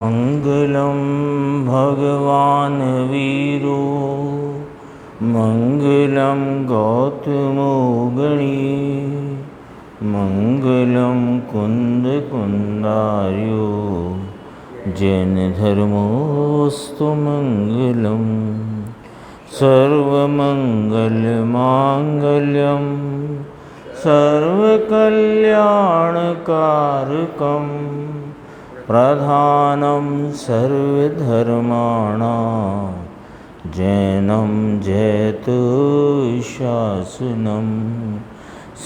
मंगलम भगवान वीरो मंगलम गौतमो गणी मंगलम कुंद कुंदार्यो जैन धर्मोस्तु मंगलम सर्वमंगल मांगल्यम सर्वकल्याणकारकम प्रधानं सर्वधर्माणां जैनं जयतुशासनं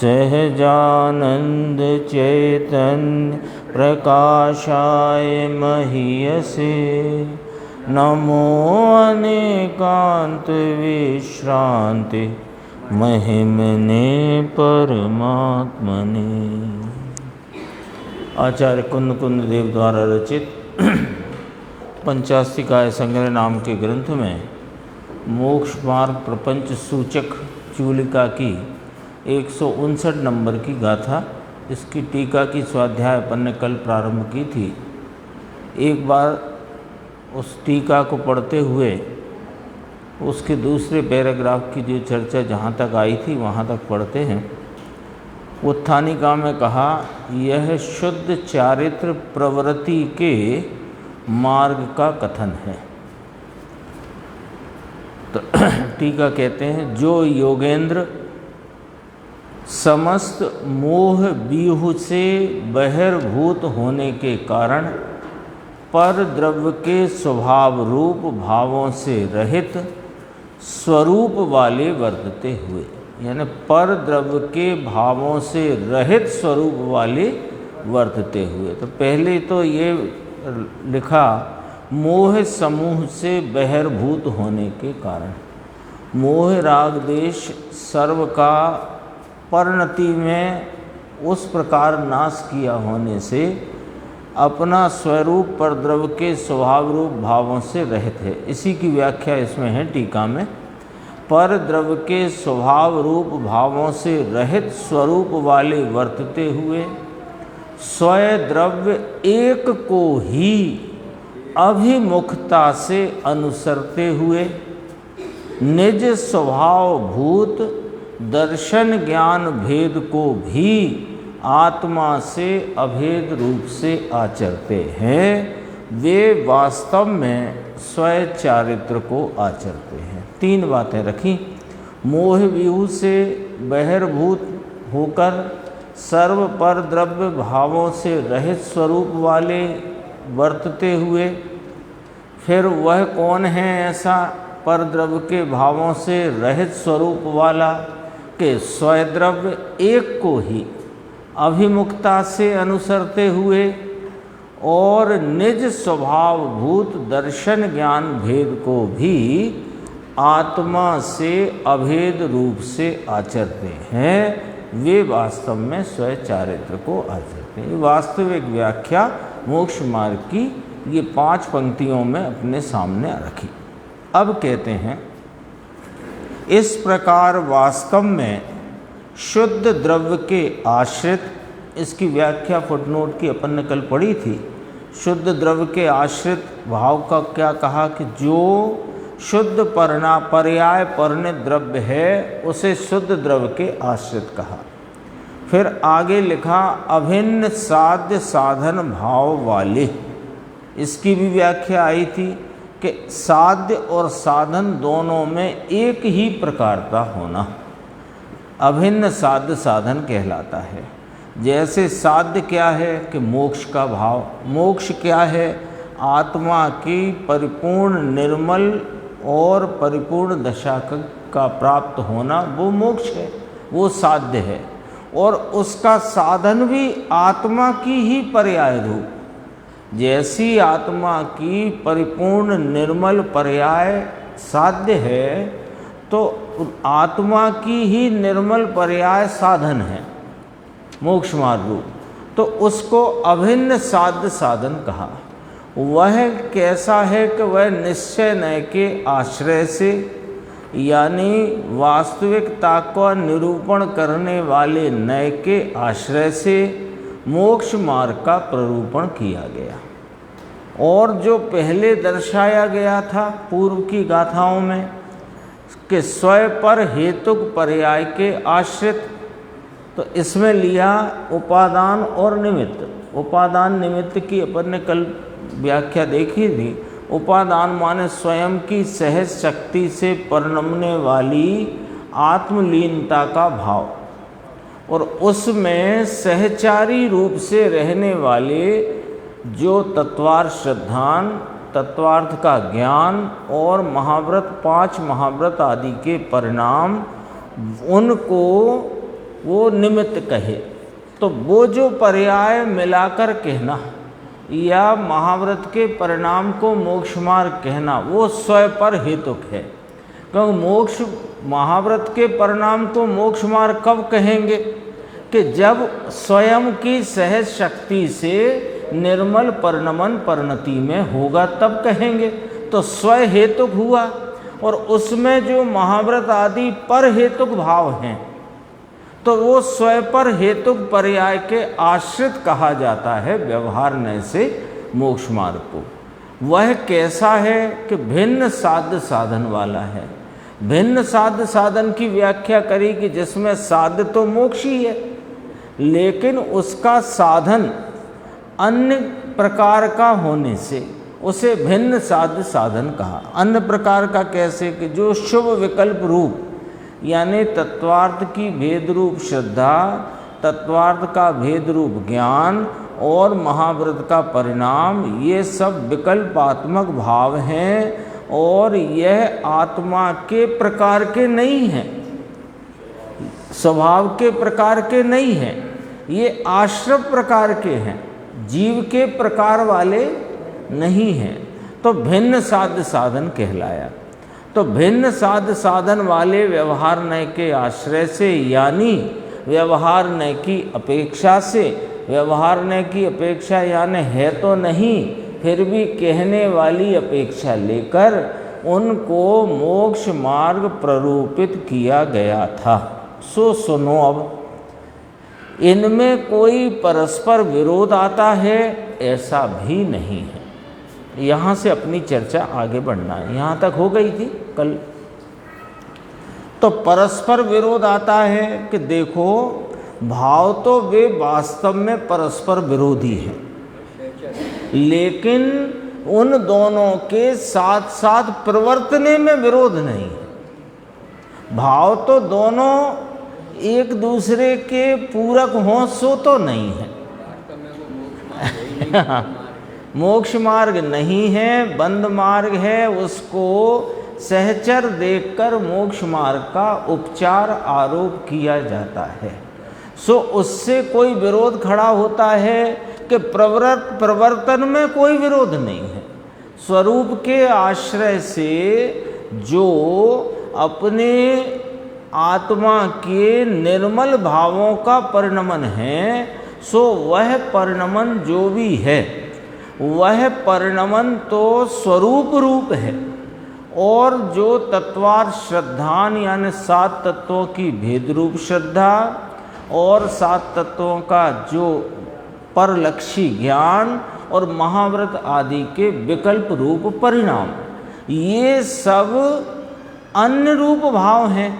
सहजानंद चैतन्य प्रकाशाय महीयसे नमो अनेकांत विश्रांति महिमने परमात्मने। आचार्य कुंद कुंद देव द्वारा रचित पंचास्तिकाय संग्रह नाम के ग्रंथ में मोक्ष मार्ग प्रपंच सूचक चूलिका की 159 नंबर की गाथा, इसकी टीका की स्वाध्याय अपन ने कल प्रारंभ की थी। एक बार उस टीका को पढ़ते हुए उसके दूसरे पैराग्राफ की जो चर्चा जहाँ तक आई थी वहाँ तक पढ़ते हैं। उत्थानिका में कहा, यह शुद्ध चारित्र प्रवृत्ति के मार्ग का कथन है। तो टीका कहते हैं, जो योगेंद्र समस्त मोह व्यूह से बहिर्भूत होने के कारण पर द्रव्य के स्वभाव रूप भावों से रहित स्वरूप वाले वर्तते हुए, यानी पर द्रव्य के भावों से रहित स्वरूप वाले वर्तते हुए। तो पहले तो ये लिखा मोह समूह से बहिर्भूत होने के कारण। मोह राग देश सर्व का परिणति में उस प्रकार नाश किया होने से अपना स्वरूप पर द्रव्य के स्वभाव रूप भावों से रहित है। इसी की व्याख्या इसमें है टीका में। पर द्रव्य के स्वभाव रूप भावों से रहित स्वरूप वाले वर्तते हुए स्वयं द्रव्य एक को ही अभिमुखता से अनुसरते हुए निज स्वभाव भूत दर्शन ज्ञान भेद को भी आत्मा से अभेद रूप से आचरते हैं, वे वास्तव में स्वयं चारित्र को आचरते हैं। तीन बातें रखी। मोह व्यूह से बहिर्भूत होकर सर्व पर द्रव्य भावों से रहित स्वरूप वाले वर्तते हुए, फिर वह कौन है ऐसा पर द्रव्य के भावों से रहित स्वरूप वाला के स्वद्रव्य एक को ही अभिमुखता से अनुसरते हुए और निज स्वभाव भूत दर्शन ज्ञान भेद को भी आत्मा से अभेद रूप से आचरते हैं, वे वास्तव में स्वयं चारित्र को आचरते हैं। वास्तविक व्याख्या मोक्ष मार्ग की ये 5 पंक्तियों में अपने सामने रखी। अब कहते हैं, इस प्रकार वास्तव में शुद्ध द्रव्य के आश्रित, इसकी व्याख्या फुटनोट की अपन ने कल पढ़ी थी। शुद्ध द्रव्य के आश्रित भाव का क्या कहा कि जो शुद्ध पर्याय परिणत द्रव्य है उसे शुद्ध द्रव्य के आश्रित कहा। फिर आगे लिखा अभिन्न साध्य साधन भाव वाले, इसकी भी व्याख्या आई थी कि साध्य और साधन दोनों में एक ही प्रकार का होना अभिन्न साध्य साधन कहलाता है। जैसे साध्य क्या है कि मोक्ष का भाव, मोक्ष क्या है आत्मा की परिपूर्ण निर्मल और परिपूर्ण दशा का प्राप्त होना, वो मोक्ष है, वो साध्य है। और उसका साधन भी आत्मा की ही पर्याय रूप, जैसी आत्मा की परिपूर्ण निर्मल पर्याय साध्य है तो आत्मा की ही निर्मल पर्याय साधन है मोक्ष मार्ग रूप, तो उसको अभिन्न साध्य साधन कहा। वह कैसा है कि वह निश्चय नय के आश्रय से, यानी वास्तविकता का निरूपण करने वाले नय के आश्रय से मोक्ष मार्ग का प्ररूपण किया गया। और जो पहले दर्शाया गया था पूर्व की गाथाओं में कि स्वयं पर हेतुक पर्याय के आश्रित, तो इसमें लिया उपादान और निमित्त। उपादान निमित्त की अपन ने कल व्याख्या देखी थी। उपादान माने स्वयं की सहज शक्ति से परिणमने वाली आत्मलीनता का भाव, और उसमें सहचारी रूप से रहने वाले जो तत्वार्थ श्रद्धान, तत्वार्थ का ज्ञान और महाव्रत, 5 महाव्रत आदि के परिणाम, उनको वो निमित्त कहे। तो वो जो पर्याय मिलाकर कहना या महाव्रत के परिणाम को मोक्ष मार्ग कहना, वो स्वयं पर हेतुक है। क्योंकि मोक्ष, महाव्रत के परिणाम को मोक्ष मार्ग कब कहेंगे कि जब स्वयं की सहज शक्ति से निर्मल परिणमन परिणति में होगा, तब कहेंगे। तो स्वयं हेतुक हुआ, और उसमें जो महाव्रत आदि पर हेतुक भाव हैं, तो वो स्वयं पर हेतुक पर्याय के आश्रित कहा जाता है व्यवहार नय से मोक्ष मार्ग को। वह कैसा है कि भिन्न साध्य साधन वाला है। भिन्न साध्य साधन की व्याख्या करी कि जिसमें साध्य तो मोक्ष ही है, लेकिन उसका साधन अन्य प्रकार का होने से उसे भिन्न साध्य साधन कहा। अन्य प्रकार का कैसे कि जो शुभ विकल्प रूप, यानी तत्वार्थ की भेद रूप श्रद्धा, तत्वार्थ का भेद रूप ज्ञान और महाव्रत का परिणाम, ये सब विकल्पात्मक भाव हैं, और यह आत्मा के प्रकार के नहीं हैं, स्वभाव के प्रकार के नहीं हैं, ये आश्रव प्रकार के हैं, जीव के प्रकार वाले नहीं हैं। तो भिन्न साध्य साधन कहलाया। तो भिन्न साध्य साधन वाले व्यवहार नय के आश्रय से, यानी व्यवहार नय की अपेक्षा से, व्यवहार नय की अपेक्षा यानी है तो नहीं, फिर भी कहने वाली अपेक्षा लेकर उनको मोक्ष मार्ग प्ररूपित किया गया था। सो सुनो, अब इनमें कोई परस्पर विरोध आता है ऐसा भी नहीं है। यहाँ से अपनी चर्चा आगे बढ़ना है, यहाँ तक हो गई थी कल। तो परस्पर विरोध आता है कि देखो, भाव तो वे वास्तव में परस्पर विरोधी हैं, लेकिन उन दोनों के साथ साथ प्रवर्तने में विरोध नहीं है। भाव तो दोनों एक दूसरे के पूरक हों सो तो नहीं है। मोक्ष मार्ग नहीं है, बंद मार्ग है, उसको सहचर देखकर मोक्ष मार्ग का उपचार आरोप किया जाता है। सो उससे कोई विरोध खड़ा होता है कि प्रवर्तन में कोई विरोध नहीं है। स्वरूप के आश्रय से जो अपने आत्मा के निर्मल भावों का परिणमन है, सो वह परिणमन जो भी है, वह परिणमन तो स्वरूप रूप है, और जो तत्वार्थ श्रद्धान यानी 7 तत्वों की भेद रूप श्रद्धा और 7 तत्वों का जो परलक्षी ज्ञान और महाव्रत आदि के विकल्प रूप परिणाम, ये सब अन्य रूप भाव हैं,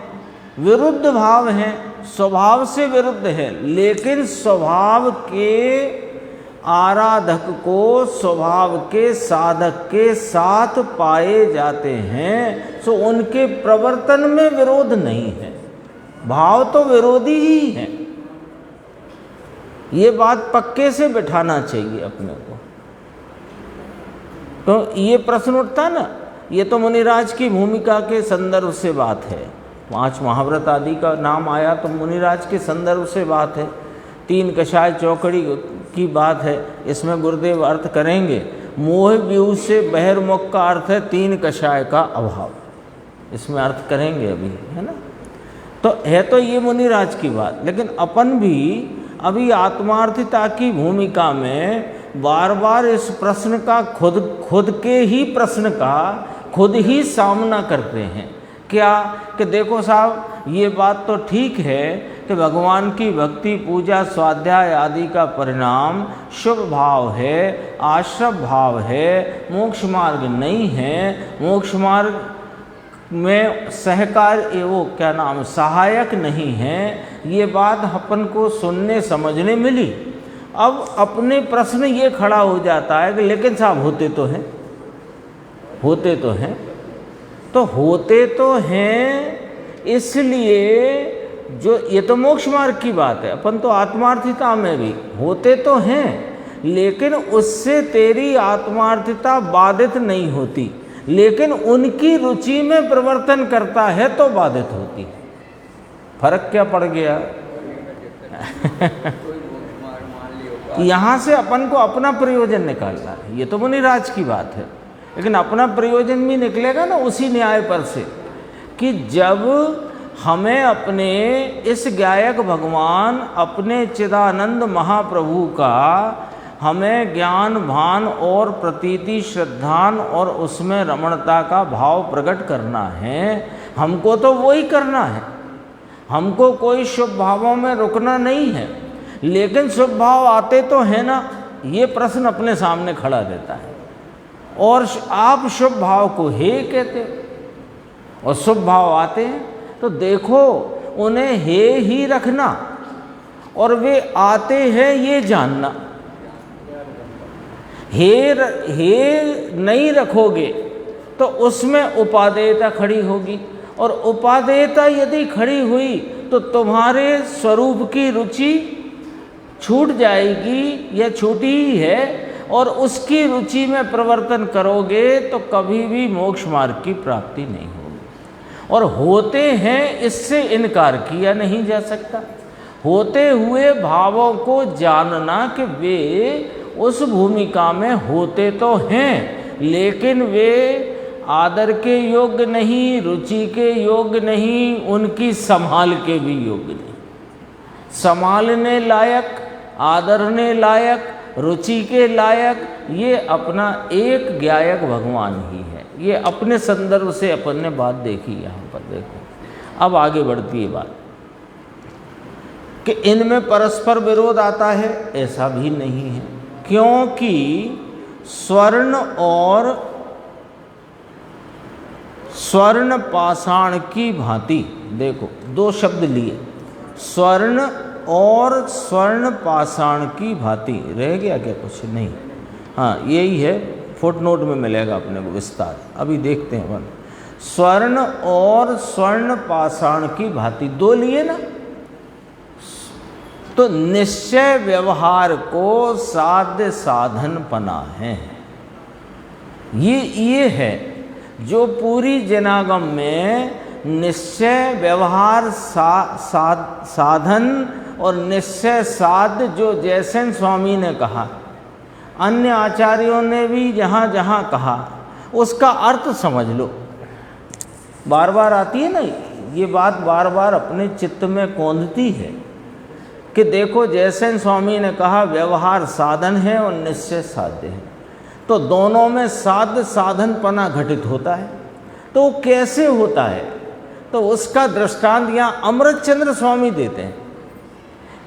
विरुद्ध भाव हैं, स्वभाव से विरुद्ध है, लेकिन स्वभाव के आराधक को स्वभाव के साधक के साथ पाए जाते हैं। सो उनके प्रवर्तन में विरोध नहीं है, भाव तो विरोधी ही है। ये बात पक्के से बिठाना चाहिए अपने को। तो ये प्रश्न उठता ना, ये तो मुनिराज की भूमिका के संदर्भ से बात है। 5 महाव्रत आदि का नाम आया तो मुनिराज के संदर्भ से बात है। 3 कषाय चौकड़ी की बात है, इसमें गुरुदेव अर्थ करेंगे। मोह व्यूह से बहिर्मुख का अर्थ है 3 कषाय का अभाव, इसमें अर्थ करेंगे अभी, है ना। तो है तो ये मुनिराज की बात, लेकिन अपन भी अभी आत्मार्थिता की भूमिका में बार बार इस प्रश्न का खुद के ही प्रश्न का खुद ही सामना करते हैं। क्या कि देखो साहब, ये बात तो ठीक है कि भगवान की भक्ति, पूजा, स्वाध्याय आदि का परिणाम शुभ भाव है, आश्रम भाव है, मोक्ष मार्ग नहीं है, मोक्ष मार्ग में सहकार वो क्या नाम सहायक नहीं है। ये बात अपन को सुनने समझने मिली। अब अपने प्रश्न ये खड़ा हो जाता है कि लेकिन साहब होते तो हैं, होते तो हैं, तो होते तो हैं इसलिए जो ये तो मोक्ष मार्ग की बात है, अपन तो आत्मार्थिता में भी होते तो हैं, लेकिन उससे तेरी आत्मार्थिता बाधित नहीं होती, लेकिन उनकी रुचि में परिवर्तन करता है तो बाधित होती है। फर्क क्या पड़ गया? यहाँ से अपन को अपना प्रयोजन निकालना है, ये तो मुनिराज की बात है, लेकिन अपना प्रयोजन भी निकलेगा ना उसी न्याय पर से कि जब हमें अपने इस गायक भगवान, अपने चिदानंद महाप्रभु का हमें ज्ञान भान और प्रतीति श्रद्धान और उसमें रमणता का भाव प्रकट करना है, हमको तो वही करना है, हमको कोई शुभ भावों में रुकना नहीं है। लेकिन शुभ भाव आते तो है ना, ये प्रश्न अपने सामने खड़ा रहता है। और आप शुभ भाव को हे कहते हो और शुभ भाव आते हैं तो देखो उन्हें हे ही रखना और वे आते हैं ये जानना। हे नहीं रखोगे तो उसमें उपादेयता खड़ी होगी, और उपादेयता यदि खड़ी हुई तो तुम्हारे स्वरूप की रुचि छूट जाएगी या छूटी ही है, और उसकी रुचि में परिवर्तन करोगे तो कभी भी मोक्ष मार्ग की प्राप्ति नहीं होगी। और होते हैं इससे इनकार किया नहीं जा सकता। होते हुए भावों को जानना कि वे उस भूमिका में होते तो हैं, लेकिन वे आदर के योग्य नहीं, रुचि के योग्य नहीं, उनकी संभाल के भी योग्य नहीं। संभालने लायक, आदरने लायक, रुचि के लायक ये अपना एक गायक भगवान ही है। ये अपने संदर्भ से अपन ने बात देखी। यहाँ पर देखो अब आगे बढ़ती है बात कि इनमें परस्पर विरोध आता है, ऐसा भी नहीं है, क्योंकि स्वर्ण और स्वर्ण पाषाण की भांति, देखो दो शब्द लिए, स्वर्ण और स्वर्ण पाषाण की भांति। रह गया क्या कुछ? नहीं, हाँ यही है, फुटनोट में मिलेगा अपने को विस्तार। अभी देखते हैं अपन, स्वर्ण और स्वर्ण पाषाण की भांति दो लिए ना, तो निश्चय व्यवहार को साध्य साधन पना है। ये है जो पूरी जनागम में निश्चय व्यवहार साधन और निश्चय साध्य, जो जयसेन स्वामी ने कहा, अन्य आचार्यों ने भी जहाँ जहाँ कहा, उसका अर्थ समझ लो। बार बार आती है ना ये बात, बार बार अपने चित्त में कौंधती है कि देखो जयसेन स्वामी ने कहा व्यवहार साधन है और निश्चय साध्य है, तो दोनों में साध्य साधनपना घटित होता है। तो वो कैसे होता है? तो उसका दृष्टांत यहाँ अमृतचंद्र स्वामी देते हैं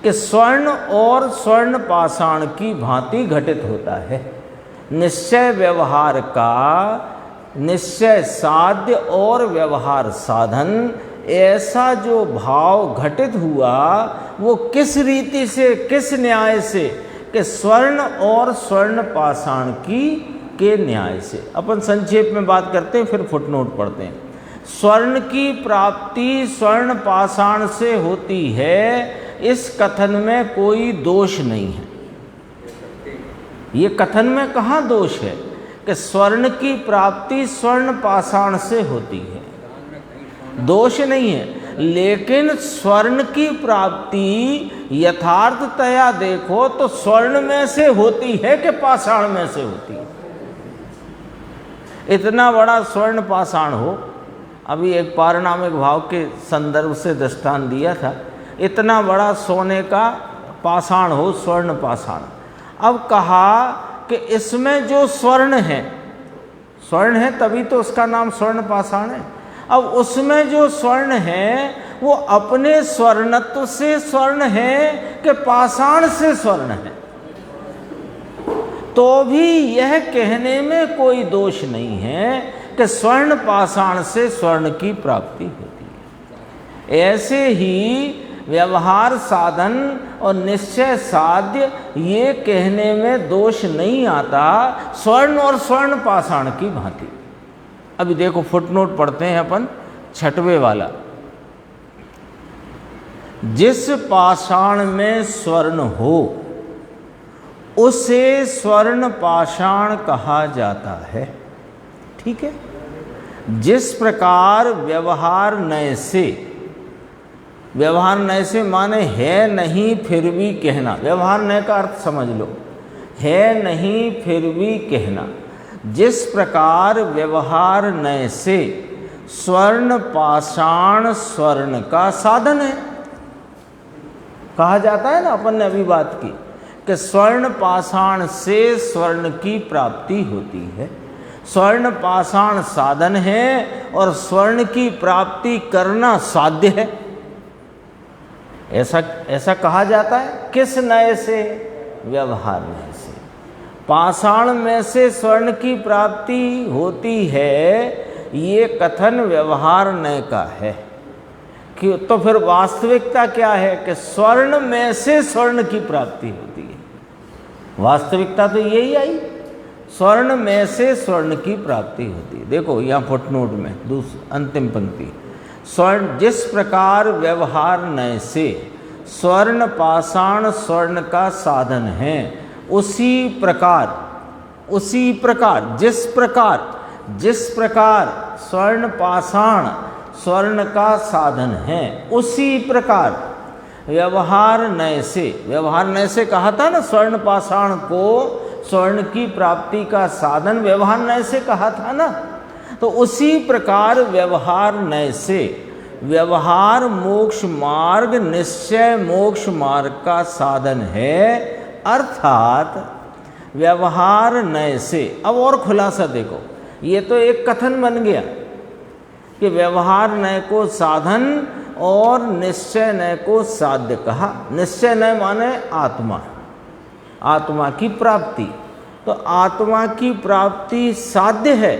कि स्वर्ण और स्वर्ण पाषाण की भांति घटित होता है। निश्चय व्यवहार का निश्चय साध्य और व्यवहार साधन, ऐसा जो भाव घटित हुआ वो किस रीति से, किस न्याय से? कि स्वर्ण और स्वर्ण पाषाण के न्याय से। अपन संक्षेप में बात करते हैं, फिर फुटनोट पढ़ते हैं। स्वर्ण की प्राप्ति स्वर्ण पाषाण से होती है, इस कथन में कोई दोष नहीं है। ये कथन में कहाँ दोष है कि स्वर्ण की प्राप्ति स्वर्ण पाषाण से होती है, दोष नहीं है। लेकिन स्वर्ण की प्राप्ति यथार्थतया देखो तो स्वर्ण में से होती है कि पाषाण में से होती है। इतना बड़ा स्वर्ण पाषाण हो, अभी एक पारिणामिक भाव के संदर्भ से दृष्टांत दिया था, इतना बड़ा सोने का पाषाण हो, स्वर्ण पाषाण। अब कहा कि इसमें जो स्वर्ण है, स्वर्ण है तभी तो उसका नाम स्वर्ण पाषाण है। अब उसमें जो स्वर्ण है वो अपने स्वर्णत्व से स्वर्ण है कि पाषाण से स्वर्ण है, तो भी यह कहने में कोई दोष नहीं है कि स्वर्ण पाषाण से स्वर्ण की प्राप्ति होती है। ऐसे ही व्यवहार साधन और निश्चय साध्य ये कहने में दोष नहीं आता स्वर्ण और स्वर्ण पाषाण की भांति। अभी देखो फुटनोट पढ़ते हैं अपन 6वें वाला। जिस पाषाण में स्वर्ण हो उसे स्वर्ण पाषाण कहा जाता है। ठीक है। जिस प्रकार व्यवहार नय से, व्यवहार नय से माने है नहीं फिर भी कहना, व्यवहार नय का अर्थ समझ लो, है नहीं फिर भी कहना। जिस प्रकार व्यवहार नय से स्वर्ण पाषाण स्वर्ण का साधन है, कहा जाता है ना, अपन ने अभी बात की कि स्वर्ण पाषाण से स्वर्ण की प्राप्ति होती है। स्वर्ण पाषाण साधन है और स्वर्ण की प्राप्ति करना साध्य है, ऐसा कहा जाता है। किस नय से? व्यवहार नय से। पाषाण में से स्वर्ण की प्राप्ति होती है, ये कथन व्यवहार नय का है। कि तो फिर वास्तविकता क्या है कि स्वर्ण में से स्वर्ण की प्राप्ति होती है। वास्तविकता तो यही आई, स्वर्ण में से स्वर्ण की प्राप्ति होती है। देखो यहाँ फुटनोट में अंतिम पंक्ति, स्वर्ण जिस प्रकार व्यवहार नय से स्वर्ण पाषाण स्वर्ण का साधन है, उसी प्रकार जिस प्रकार स्वर्ण पाषाण स्वर्ण का साधन है, उसी प्रकार व्यवहार नय से कहा था ना, स्वर्ण पाषाण को स्वर्ण की प्राप्ति का साधन व्यवहार नय से कहा था ना। तो उसी प्रकार व्यवहार नय से व्यवहार मोक्ष मार्ग निश्चय मोक्ष मार्ग का साधन है, अर्थात व्यवहार नय से। अब और खुलासा देखो, ये तो एक कथन बन गया कि व्यवहार नय को साधन और निश्चय नय को साध्य कहा। निश्चय नय माने आत्मा की प्राप्ति, तो आत्मा की प्राप्ति साध्य है,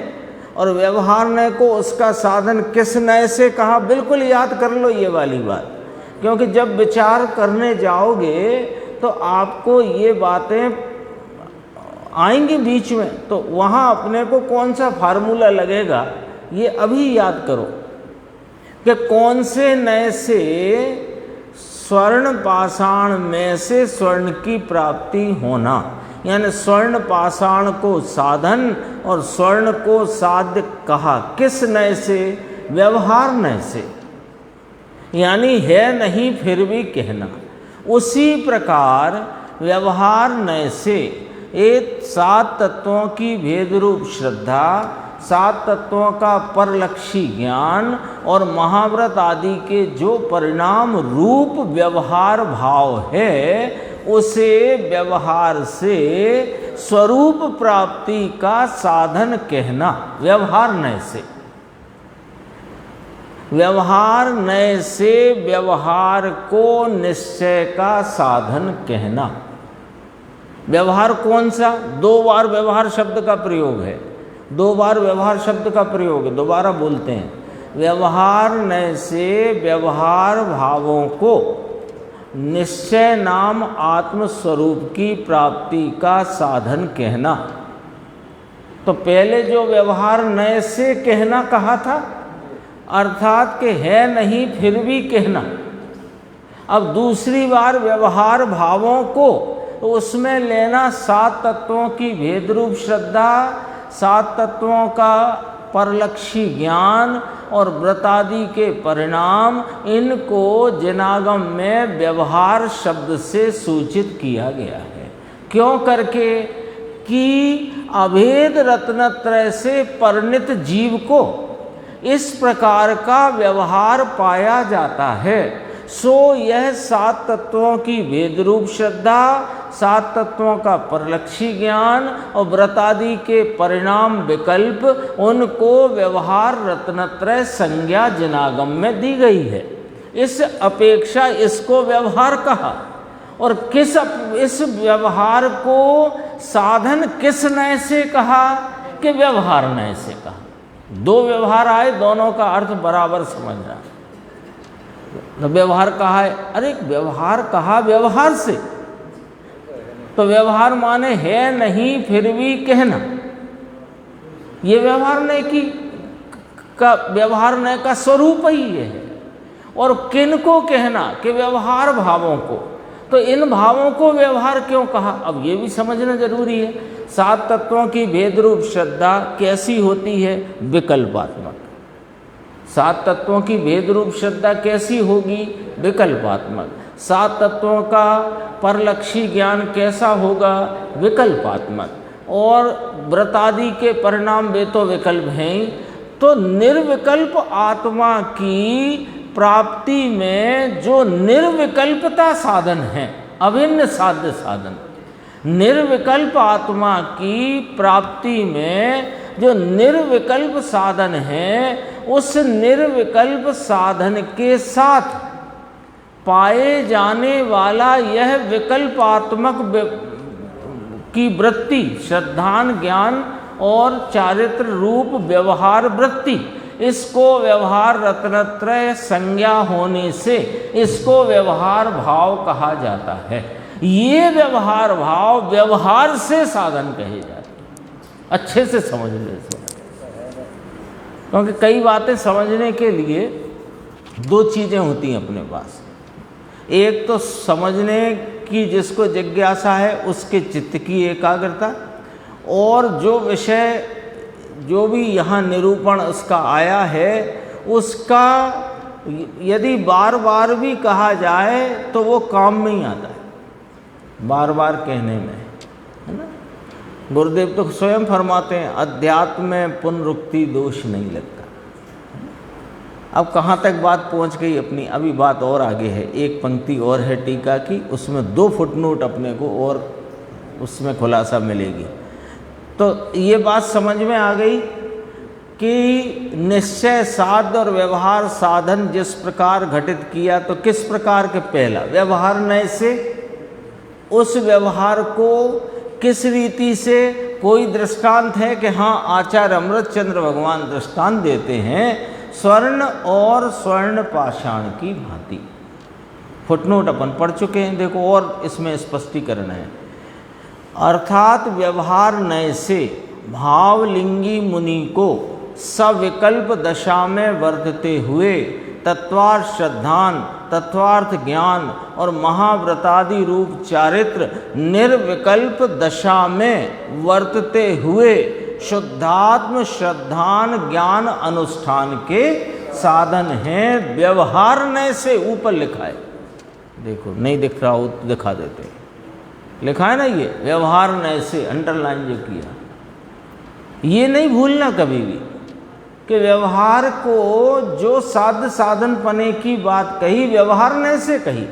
और व्यवहार नय को उसका साधन किस नय से कहा? बिल्कुल याद कर लो ये वाली बात, क्योंकि जब विचार करने जाओगे तो आपको ये बातें आएंगी बीच में, तो वहाँ अपने को कौन सा फार्मूला लगेगा ये अभी याद करो कि कौन से नय से स्वर्ण पाषाण में से स्वर्ण की प्राप्ति होना, यानी स्वर्ण पाषाण को साधन और स्वर्ण को साध्य कहा। किस नय से? व्यवहार नय से, यानी है नहीं फिर भी कहना। उसी प्रकार व्यवहार नय से एक 7 तत्वों की भेद रूप श्रद्धा, 7 तत्वों का परलक्षी ज्ञान और महाव्रत आदि के जो परिणाम रूप व्यवहार भाव है, उसे व्यवहार से स्वरूप प्राप्ति का साधन कहना। व्यवहार नय से, व्यवहार नय से व्यवहार को निश्चय का साधन कहना। व्यवहार कौन सा? 2 बार व्यवहार शब्द का प्रयोग है, 2 बार व्यवहार शब्द का प्रयोग है, दोबारा बोलते हैं। व्यवहार नय से व्यवहार भावों को निश्चय नाम आत्मस्वरूप की प्राप्ति का साधन कहना। तो पहले जो व्यवहार नय से कहना कहा था, अर्थात कि है नहीं फिर भी कहना। अब दूसरी बार व्यवहार भावों को, तो उसमें लेना 7 तत्वों की भेद रूप श्रद्धा, 7 तत्वों का परलक्षी ज्ञान और व्रतादि के परिणाम, इनको जिनागम में व्यवहार शब्द से सूचित किया गया है। क्यों करके? कि अभेद रत्नत्रय से परिणित जीव को इस प्रकार का व्यवहार पाया जाता है। सो यह 7 तत्वों की भेद रूप श्रद्धा, 7 तत्वों का परलक्षी ज्ञान और व्रतादि के परिणाम विकल्प, उनको व्यवहार रत्नत्रय संज्ञा जिनागम में दी गई है। इस अपेक्षा इसको व्यवहार कहा। और इस व्यवहार को साधन किस नय से कहा कि व्यवहार नय से कहा। दो व्यवहार आए, दोनों का अर्थ बराबर समझना। तो व्यवहार कहा है, अरे व्यवहार कहा व्यवहार से, तो व्यवहार माने है नहीं फिर भी कहना। ये व्यवहार नय का स्वरूप ही ये है। और किन को कहना कि व्यवहार भावों को, तो इन भावों को व्यवहार क्यों कहा, अब ये भी समझना जरूरी है। 7 तत्वों की भेद रूप श्रद्धा कैसी होती है, विकल्पात्मक। 7 तत्वों की भेद रूप श्रद्धा कैसी होगी, विकल्पात्मक। 7 तत्वों का परलक्षी ज्ञान कैसा होगा, विकल्पात्मक। और व्रतादि के परिणाम वे तो विकल्प हैं। तो निर्विकल्प आत्मा की प्राप्ति में जो निर्विकल्पता साधन है, अभिन्न साध्य साधन, निर्विकल्प आत्मा की प्राप्ति में जो निर्विकल्प साधन है, उस निर्विकल्प साधन के साथ पाए जाने वाला यह विकल्पात्मक की वृत्ति, श्रद्धान ज्ञान और चारित्र रूप व्यवहार वृत्ति, इसको व्यवहार रत्नत्रय संज्ञा होने से इसको व्यवहार भाव कहा जाता है। ये व्यवहार भाव व्यवहार से साधन कहे जाते हैं। अच्छे से समझ ले इसको, क्योंकि कई बातें समझने के लिए 2 चीज़ें होती हैं अपने पास। एक तो समझने की जिसको जिज्ञासा है उसके चित्त की एकाग्रता, और जो विषय जो भी यहाँ निरूपण उसका आया है उसका यदि बार बार भी कहा जाए तो वो काम में ही आता है, बार बार कहने में, है ना। गुरुदेव तो स्वयं फरमाते हैं, अध्यात्म में पुनरुक्ति दोष नहीं लगता। अब कहाँ तक बात पहुँच गई अपनी, अभी बात और आगे है। एक पंक्ति और है टीका की, उसमें 2 फुटनोट अपने को और उसमें खुलासा मिलेगी। तो ये बात समझ में आ गई कि निश्चय साध्य और व्यवहार साधन जिस प्रकार घटित किया, तो किस प्रकार के, पहला व्यवहार नय से, उस व्यवहार को किस रीति से, कोई दृष्टांत है कि हाँ आचार्य अमृतचंद्र भगवान दृष्टांत देते हैं, स्वर्ण और स्वर्ण पाषाण की भांति। फुटनोट अपन पढ़ चुके हैं, देखो और इसमें स्पष्टीकरण है। अर्थात व्यवहार नय से भावलिंगी मुनि को सविकल्प दशा में वर्तते हुए तत्वार्थ श्रद्धान, तत्वार्थ ज्ञान और महाव्रतादि रूप चारित्र निर्विकल्प दशा में वर्तते हुए शुद्धात्म श्रद्धान ज्ञान अनुष्ठान के साधन हैं। व्यवहार नय से ऊपर लिखा है, देखो नहीं दिख रहा हो तो दिखा देते हैं, लिखा है ना, ये व्यवहार नय से अंडरलाइन जो किया, ये नहीं भूलना कभी भी कि व्यवहार को जो साध्य साधन पने की बात कही, व्यवहार नय से कही,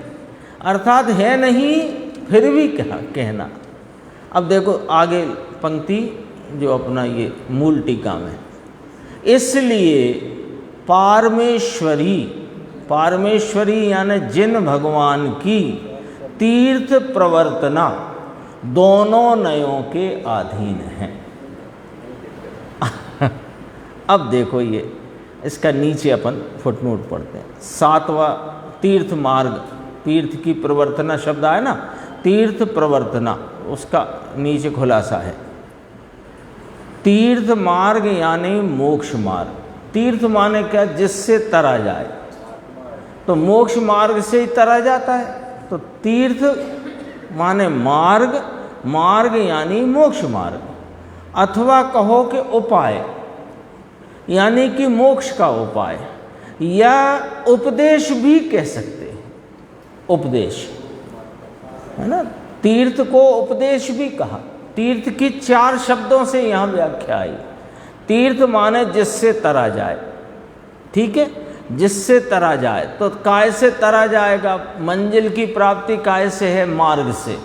अर्थात है नहीं फिर भी कहना। अब देखो आगे पंक्ति जो अपना ये मूल टीका में, इसलिए पारमेश्वरी यानी जिन भगवान की तीर्थ प्रवर्तना दोनों नयों के अधीन हैं। अब देखो ये इसका नीचे अपन फुटनोट पढ़ते हैं। 7वां तीर्थ मार्ग, तीर्थ की प्रवर्तना शब्द आया ना, तीर्थ प्रवर्तना, उसका नीचे खुलासा है। तीर्थ मार्ग यानी मोक्ष मार्ग। तीर्थ माने क्या, जिससे तरा जाए, तो मोक्ष मार्ग से ही तरा जाता है। तो तीर्थ माने मार्ग, मार्ग यानी मोक्ष मार्ग, अथवा कहो कि उपाय यानी कि मोक्ष का उपाय, या उपदेश भी कह सकते हैं। उपदेश है ना, तीर्थ को उपदेश भी कहा। तीर्थ की 4 शब्दों से यहाँ व्याख्या आई। तीर्थ माने जिससे तरा जाए, ठीक है। जिससे तरा जाए। तो काय से तरा जाएगा? मंजिल की प्राप्ति काय से है? मार्ग से।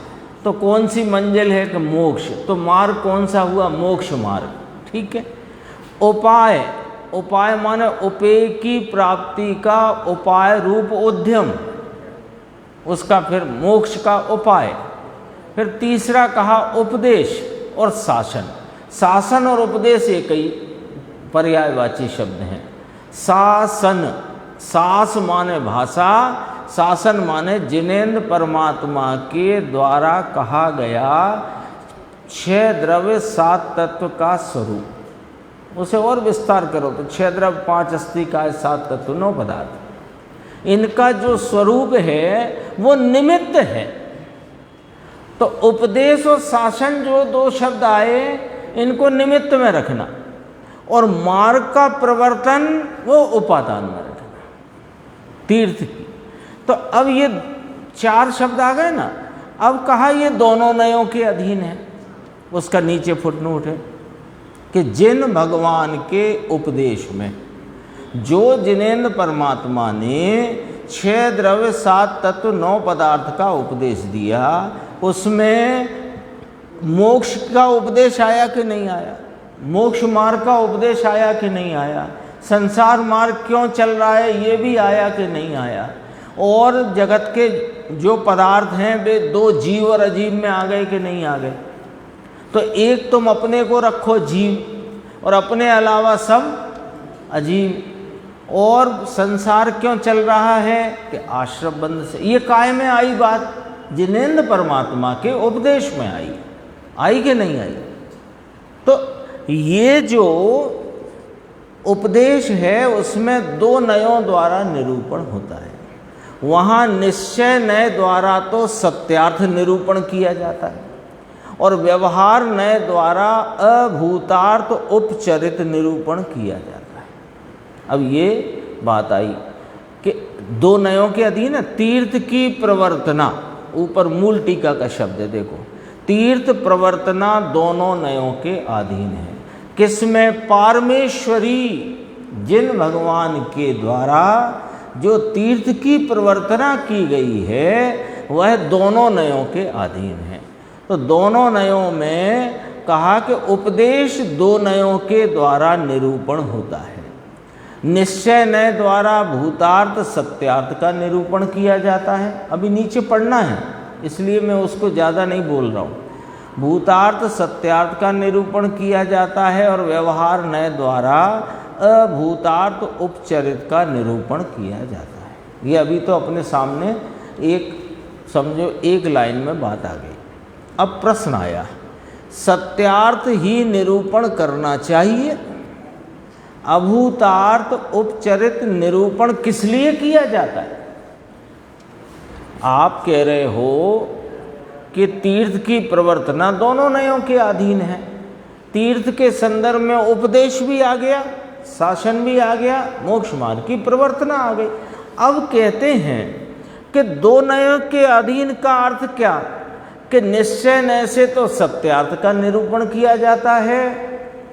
तो कौन सी मंजिल है? कि मोक्ष। तो मार्ग कौन सा हुआ? मोक्ष मार्ग। ठीक है। उपाय, उपाय माने उपेय की प्राप्ति का उपाय रूप उद्यम, उसका फिर मोक्ष का उपाय। फिर तीसरा कहा उपदेश और शासन। शासन और उपदेश एक ही पर्यायवाची शब्द हैं। शासन, शास माने भाषा, शासन माने जिनेन्द्र परमात्मा के द्वारा कहा गया 6 द्रव्य 7 तत्व का स्वरूप। उसे और विस्तार करो तो 6 द्रव्य 5 अस्थि काय 7 तत्व 9 पदार्थ, इनका जो स्वरूप है वो निमित्त है। तो उपदेश और शासन जो 2 शब्द आए, इनको निमित्त में रखना, और मार्ग का प्रवर्तन वो उपादान में रखना, तीर्थ की। तो अब ये 4 शब्द आ गए ना। अब कहा ये दोनों नयों के अधीन है। उसका नीचे फुटनोट है कि जिन भगवान के उपदेश में जो जिनेन्द्र परमात्मा ने 6 द्रव्य 7 तत्व 9 पदार्थ का उपदेश दिया, उसमें मोक्ष का उपदेश आया कि नहीं आया? मोक्ष मार्ग का उपदेश आया कि नहीं आया? संसार मार्ग क्यों चल रहा है ये भी आया कि नहीं आया? और जगत के जो पदार्थ हैं वे 2 जीव और अजीव में आ गए कि नहीं आ गए? तो एक तुम अपने को रखो जीव और अपने अलावा सब अजीव। और संसार क्यों चल रहा है? कि आश्रम बंध से। ये काय में आई बात? जिनेन्द्र परमात्मा के उपदेश में आई कि नहीं आई? तो ये जो उपदेश है उसमें 2 नयों द्वारा निरूपण होता है। वहाँ निश्चय नय द्वारा तो सत्यार्थ निरूपण किया जाता है, और व्यवहार नय द्वारा अभूतार्थ उपचरित निरूपण किया जाता है। अब ये बात आई कि 2 नयों के अधीन है। तीर्थ की प्रवर्तना, ऊपर मूल टीका का शब्द है, देखो, तीर्थ प्रवर्तना दोनों नयों के अधीन है। किसमें? पारमेश्वरी, जिन भगवान के द्वारा जो तीर्थ की प्रवर्तना की गई है वह दोनों नयों के अधीन है। तो दोनों नयों में कहा कि उपदेश 2 नयों के द्वारा निरूपण होता है। निश्चय नय द्वारा भूतार्थ सत्यार्थ का निरूपण किया जाता है। अभी नीचे पढ़ना है इसलिए मैं उसको ज़्यादा नहीं बोल रहा हूँ। भूतार्थ सत्यार्थ का निरूपण किया जाता है, और व्यवहार नय द्वारा अभूतार्थ उपचरित का निरूपण किया जाता है। ये अभी तो अपने सामने एक, समझो, एक लाइन में बात आ गई। अब प्रश्न आया, सत्यार्थ ही निरूपण करना चाहिए, अभूतार्थ उपचरित निरूपण किस लिए किया जाता है? आप कह रहे हो कि तीर्थ की प्रवर्तना दोनों नयों के अधीन है। तीर्थ के संदर्भ में उपदेश भी आ गया, शासन भी आ गया, मोक्ष मार्ग की प्रवर्तना आ गई। अब कहते हैं कि 2 नयों के अधीन का अर्थ क्या? कि निश्चय नय से तो सत्यार्थ का निरूपण किया जाता है,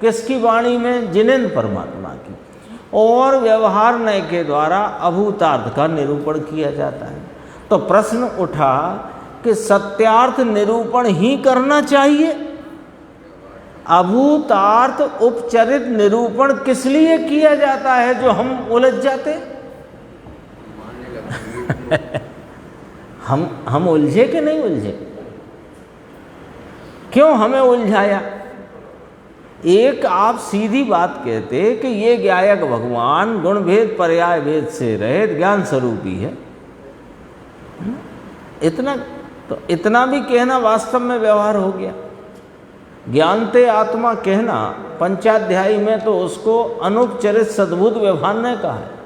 किसकी वाणी में? जिनेन्द्र परमात्मा की। और व्यवहार नय के द्वारा अभूतार्थ का निरूपण किया जाता है। तो प्रश्न उठा कि सत्यार्थ निरूपण ही करना चाहिए, अभूतार्थ उपचरित निरूपण किस लिए किया जाता है, जो हम उलझ जाते? हम उलझे कि नहीं उलझे? क्यों हमें उलझाया? एक आप सीधी बात कहते कि ये ज्ञायक भगवान गुण भेद पर्याय भेद से रहित ज्ञान स्वरूप ही है। इतना तो इतना भी कहना वास्तव में व्यवहार हो गया। ज्ञानते आत्मा कहना पंचाध्यायी में तो उसको अनुपचरित सद्भुत व्यवहार ने कहा है।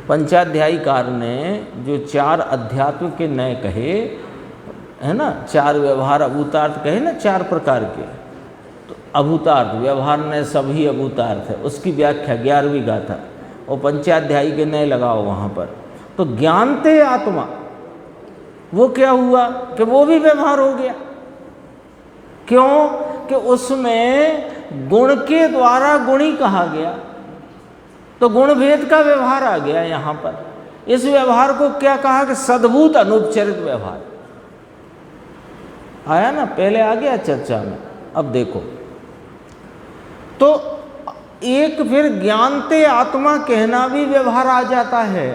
पंचाध्यायीकार ने जो 4 अध्यात्म के नए कहे है ना, 4 व्यवहार अभूतार्थ कहे ना, 4 प्रकार के। तो अभूतार्थ व्यवहार ने सभी अभूतार्थ है, उसकी व्याख्या 11वीं गाथा और पंचाध्यायी के नए लगाओ वहाँ पर। तो ज्ञानते आत्मा वो क्या हुआ कि वो भी व्यवहार हो गया। क्यों? कि उसमें गुण के द्वारा गुणी कहा गया। तो गुण भेद का व्यवहार आ गया यहाँ पर। इस व्यवहार को क्या कहा कि सद्भूत अनुपचरित व्यवहार आया ना, पहले आ गया चर्चा में। अब देखो तो एक फिर ज्ञानते आत्मा कहना भी व्यवहार आ जाता है।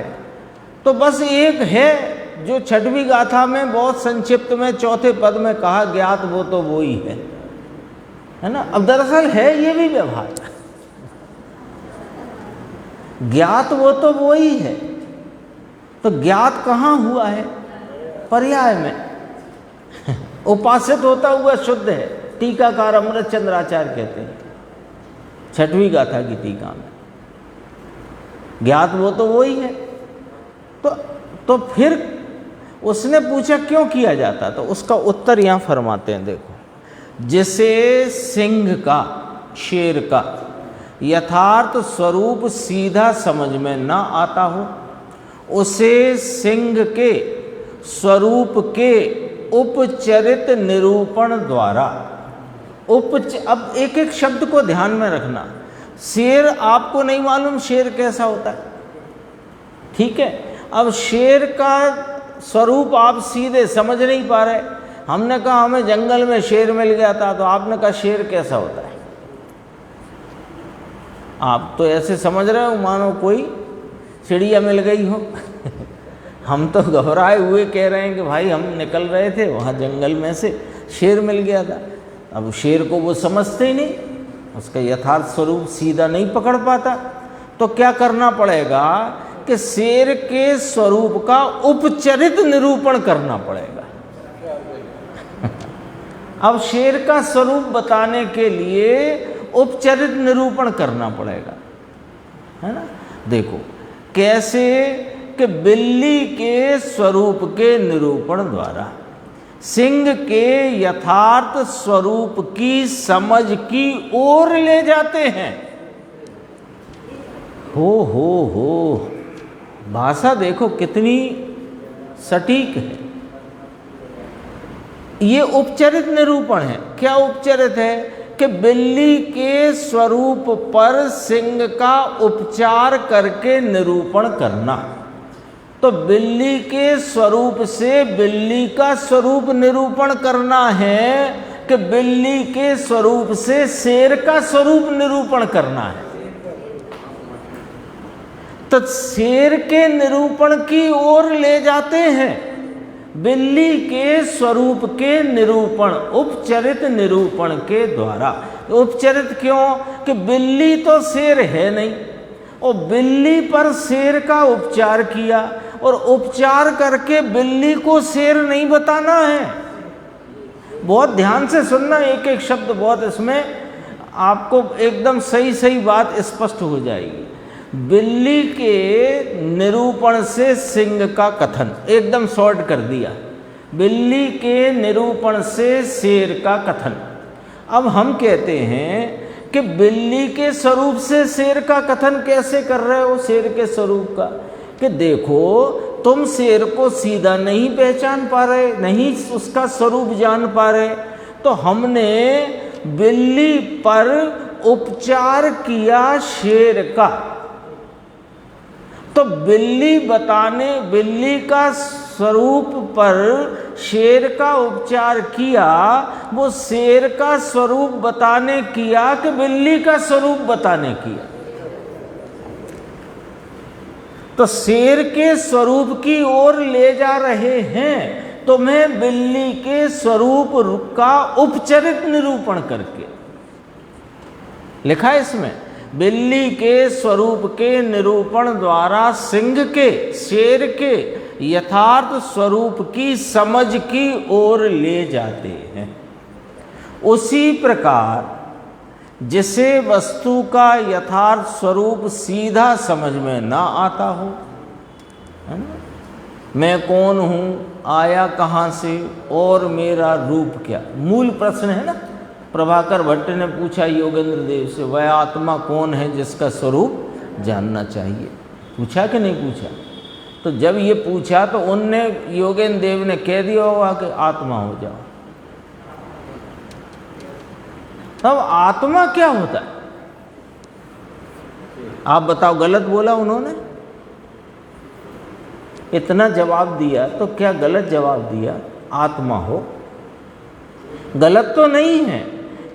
तो बस एक है जो छठवीं गाथा में बहुत संक्षिप्त में चौथे पद में कहा, ज्ञात वो तो वो ही है ना। अब दरअसल है ये भी व्यवहार, ज्ञात वो तो वो ही है। तो ज्ञात कहाँ हुआ है? पर्याय में उपासित होता हुआ शुद्ध है। टीकाकार अमृत चंद्राचार्य कहते हैं छठवीं गाथा की टीका में, ज्ञात वो तो वो ही है। तो फिर उसने पूछा क्यों किया जाता, तो उसका उत्तर यहाँ फरमाते हैं, देखो, जिसे सिंह का, शेर का यथार्थ स्वरूप सीधा समझ में ना आता हो, उसे सिंह के स्वरूप के उपचरित निरूपण द्वारा अब एक एक शब्द को ध्यान में रखना। शेर आपको नहीं मालूम शेर कैसा होता है, ठीक है। अब शेर का स्वरूप आप सीधे समझ नहीं पा रहे। हमने कहा हमें जंगल में शेर मिल गया था, तो आपने कहा शेर कैसा होता है। आप तो ऐसे समझ रहे हो मानो कोई चिड़िया मिल गई हो हम तो घबराए हुए कह रहे हैं कि भाई हम निकल रहे थे वहाँ जंगल में से शेर मिल गया था। अब शेर को वो समझते ही नहीं, उसका यथार्थ स्वरूप सीधा नहीं पकड़ पाता। तो क्या करना पड़ेगा कि शेर के स्वरूप का उपचरित निरूपण करना पड़ेगा अब शेर का स्वरूप बताने के लिए उपचरित निरूपण करना पड़ेगा, है ना। देखो कैसे कि बिल्ली के स्वरूप के निरूपण द्वारा सिंह के यथार्थ स्वरूप की समझ की ओर ले जाते हैं। हो भाषा देखो कितनी सटीक है। ये उपचरित निरूपण है। क्या उपचरित है कि बिल्ली के स्वरूप पर सिंह का उपचार करके निरूपण करना। तो बिल्ली के स्वरूप से बिल्ली का स्वरूप निरूपण करना है कि बिल्ली के स्वरूप से शेर का स्वरूप निरूपण करना है। तो शेर के निरूपण की ओर ले जाते हैं बिल्ली के स्वरूप के निरूपण, उपचरित निरूपण के द्वारा। उपचरित क्यों कि बिल्ली तो शेर है नहीं, और बिल्ली पर शेर का उपचार किया, और उपचार करके बिल्ली को शेर नहीं बताना है। बहुत ध्यान से सुनना, एक एक शब्द बहुत, इसमें आपको एकदम सही सही बात स्पष्ट हो जाएगी। बिल्ली के निरूपण से सिंह का कथन एकदम शॉर्ट कर दिया। बिल्ली के निरूपण से शेर का कथन। अब हम कहते हैं कि बिल्ली के स्वरूप से शेर का कथन कैसे कर रहे हो, शेर के स्वरूप का, कि देखो तुम शेर को सीधा नहीं पहचान पा रहे, नहीं उसका स्वरूप जान पा रहे, तो हमने बिल्ली पर उपचार किया शेर का। तो बिल्ली का स्वरूप पर शेर का उपचार किया, वो शेर का स्वरूप बताने किया कि बिल्ली का स्वरूप बताने किया। तो शेर के स्वरूप की ओर ले जा रहे हैं तुम्हें बिल्ली के स्वरूप का उपचरित निरूपण करके। लिखा है इसमें, बिल्ली के स्वरूप के निरूपण द्वारा सिंह के, शेर के यथार्थ स्वरूप की समझ की ओर ले जाते हैं। उसी प्रकार जिसे वस्तु का यथार्थ स्वरूप सीधा समझ में ना आता हो, है ना, मैं कौन हूँ, आया कहाँ से और मेरा रूप क्या, मूल प्रश्न है ना। प्रभाकर भट्ट ने पूछा योगेंद्र देव से, वह आत्मा कौन है जिसका स्वरूप जानना चाहिए। पूछा कि नहीं पूछा? तो जब ये पूछा तो उनने, योगेंद्र देव ने कह दिया होगा कि आत्मा हो जाओ। तब आत्मा क्या होता है? आप बताओ गलत बोला उन्होंने? इतना जवाब दिया तो क्या गलत जवाब दिया? आत्मा हो, गलत तो नहीं है,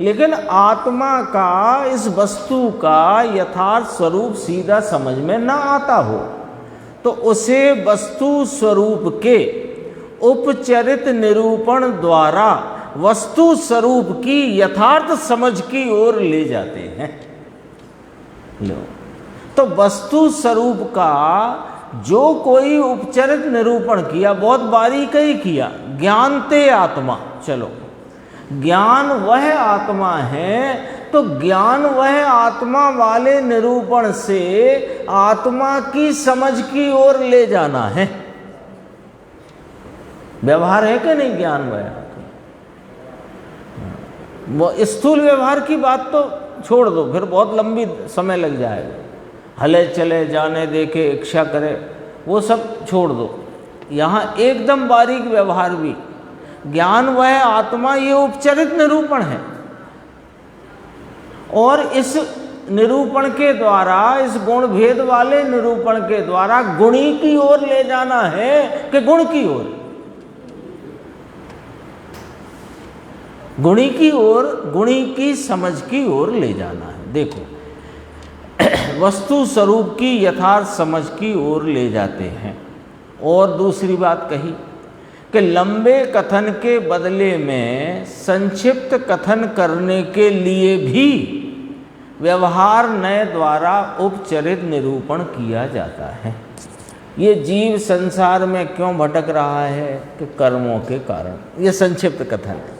लेकिन आत्मा का इस वस्तु का यथार्थ स्वरूप सीधा समझ में ना आता हो तो उसे वस्तु स्वरूप के उपचरित निरूपण द्वारा वस्तु स्वरूप की यथार्थ समझ की ओर ले जाते हैं। लो, तो वस्तु स्वरूप का जो कोई उपचरित निरूपण किया, बहुत बारीकी किया, ज्ञानते आत्मा, चलो ज्ञान वह आत्मा है, तो ज्ञान वह आत्मा वाले निरूपण से आत्मा की समझ की ओर ले जाना है। व्यवहार है कि नहीं? ज्ञान वह आत्मा, वो स्थूल व्यवहार की बात तो छोड़ दो, फिर बहुत लंबी समय लग जाएगा। हले चले जाने देखे इच्छा करे, वो सब छोड़ दो। यहाँ एकदम बारीक व्यवहार भी, ज्ञान वह आत्मा, ये उपचरित निरूपण है और इस निरूपण के द्वारा, इस गुण भेद वाले निरूपण के द्वारा गुणी की ओर ले जाना है कि गुण की ओर? गुणी की ओर, गुणी की समझ की ओर ले जाना है। देखो, वस्तु स्वरूप की यथार्थ समझ की ओर ले जाते हैं। और दूसरी बात कही कि लंबे कथन के बदले में संक्षिप्त कथन करने के लिए भी व्यवहार नए द्वारा उपचरित निरूपण किया जाता है। ये जीव संसार में क्यों भटक रहा है? कि कर्मों के कारण। ये संक्षिप्त कथन है।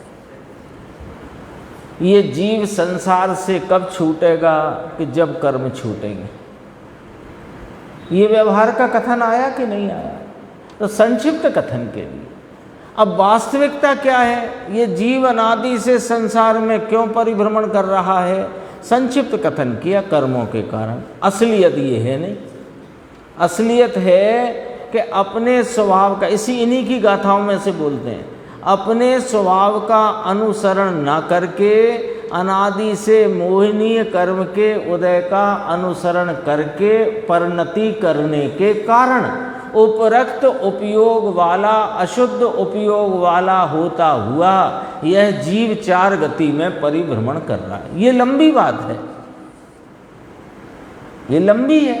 ये जीव संसार से कब छूटेगा? कि जब कर्म छूटेंगे। ये व्यवहार का कथन आया कि नहीं आया? तो संक्षिप्त कथन के लिए। अब वास्तविकता क्या है? ये जीव अनादि से संसार में क्यों परिभ्रमण कर रहा है? संक्षिप्त कथन किया, कर्मों के कारण। असलियत ये है नहीं, असलियत है कि अपने स्वभाव का, इन्हीं की गाथाओं में से बोलते हैं, अपने स्वभाव का अनुसरण न करके अनादि से मोहनीय कर्म के उदय का अनुसरण करके परिणति करने के कारण उपरक्त उपयोग वाला, अशुद्ध उपयोग वाला होता हुआ यह जीव चार गति में परिभ्रमण कर रहा है। ये लंबी बात है, ये लंबी है।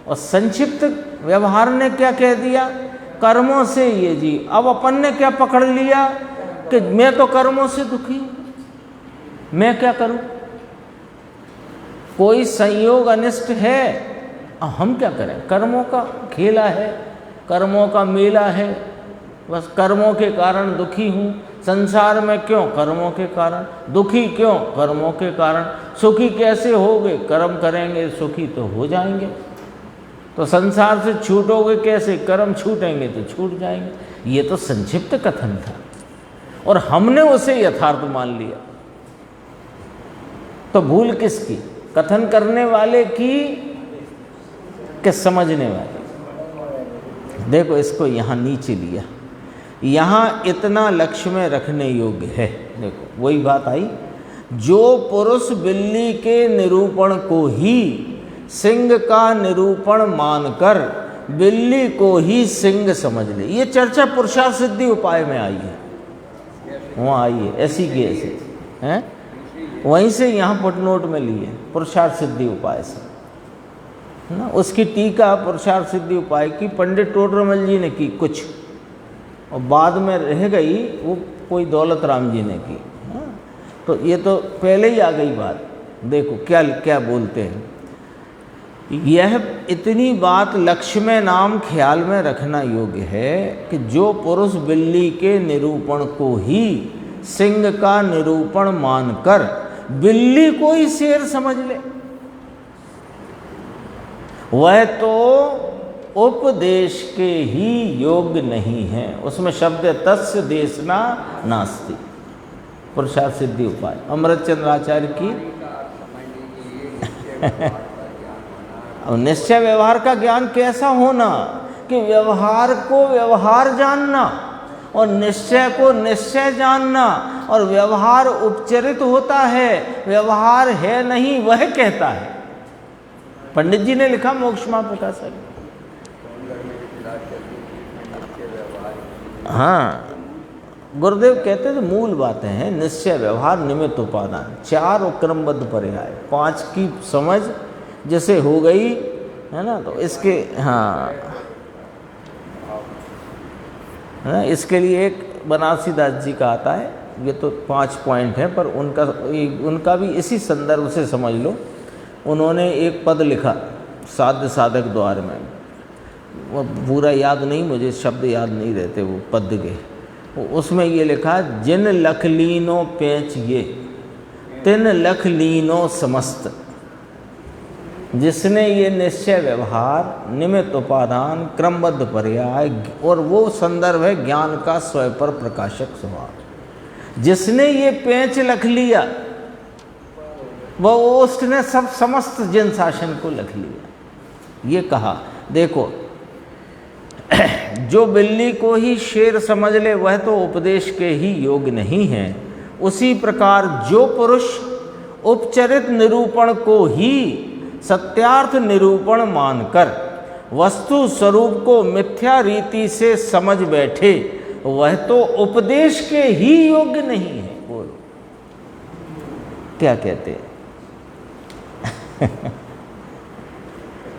और संक्षिप्त व्यवहार ने क्या कह दिया? कर्मों से ये जीव। अब अपन ने क्या पकड़ लिया कि मैं तो कर्मों से दुखी हूं, मैं क्या करूं? कोई संयोग अनिष्ट है, हम क्या करें? कर्मों का खेला है, कर्मों का मेला है, बस कर्मों के कारण दुखी हूँ। संसार में क्यों? कर्मों के कारण। दुखी क्यों? कर्मों के कारण। सुखी कैसे होगे? कर्म करेंगे सुखी तो हो जाएंगे। तो संसार से छूटोगे कैसे? कर्म छूटेंगे तो छूट जाएंगे। ये तो संक्षिप्त कथन था और हमने उसे यथार्थ मान लिया। तो भूल किसकी? कथन करने वाले की कि समझने वाले? देखो, इसको यहाँ नीचे लिया, यहाँ इतना लक्ष्य में रखने योग्य है। देखो वही बात आई, जो पुरुष बिल्ली के निरूपण को ही सिंह का निरूपण मानकर बिल्ली को ही सिंह समझ ले। ये चर्चा पुरुषार्थ सिद्धि उपाय में आई है, वहाँ आई है, ऐसी की ऐसी है, वहीं से यहाँ फुटनोट में ली है, पुरुषार्थ सिद्धि उपाय से ना। उसकी टीका पुरुषार्थ सिद्धि उपाय की पंडित टोडरमल जी ने की कुछ, और बाद में रह गई वो कोई दौलत राम जी ने की। तो ये तो पहले ही आ गई बात। देखो क्या क्या बोलते हैं। यह इतनी बात लक्ष्य में नाम ख्याल में रखना योग्य है कि जो पुरुष बिल्ली के निरूपण को ही सिंह का निरूपण मानकर बिल्ली को ही शेर समझ ले, वह तो उपदेश के ही योग्य नहीं है। उसमें शब्द तस्य देशना नास्ति। पुरुषार्थ सिद्धि उपाय अमृतचंद्र आचार्य की। अब निश्चय व्यवहार का ज्ञान कैसा होना कि व्यवहार को व्यवहार जानना और निश्चय को निश्चय जानना। और व्यवहार उपचरित होता है, व्यवहार है नहीं वह कहता है। पंडित जी ने लिखा मोक्ष महाप्रकाशक। हाँ, गुरुदेव कहते थे मूल बातें हैं निश्चय, व्यवहार, निमित्त, उपादान, 4 और क्रमबद्ध पर्याय, 5 की समझ जैसे हो गई है ना। तो इसके हाँ है ना, इसके लिए एक बनारसी दास जी का आता है, ये तो 5 पॉइंट है पर उनका भी इसी संदर्भ से समझ लो। उन्होंने एक पद लिखा साध्य साधक द्वार में, वो पूरा याद नहीं, मुझे शब्द याद नहीं रहते वो पद के। उसमें ये लिखा, जिन लख लीनो पेंच ये तिन लख लीनो समस्त। जिसने ये निश्चय, व्यवहार, निमित्त, उपादान, क्रमबद्ध पर्याय, और वो संदर्भ है ज्ञान का स्वयं पर प्रकाशक स्वभाव। जिसने ये पेंच लख लिया वो उसने सब समस्त जिन शासन को लख लिया। ये कहा देखो, जो बिल्ली को ही शेर समझ ले वह तो उपदेश के ही योग्य नहीं है। उसी प्रकार जो पुरुष उपचरित निरूपण को ही सत्यार्थ निरूपण मानकर वस्तु स्वरूप को मिथ्या रीति से समझ बैठे वह तो उपदेश के ही योग्य नहीं है। बोलो क्या कहते हैं?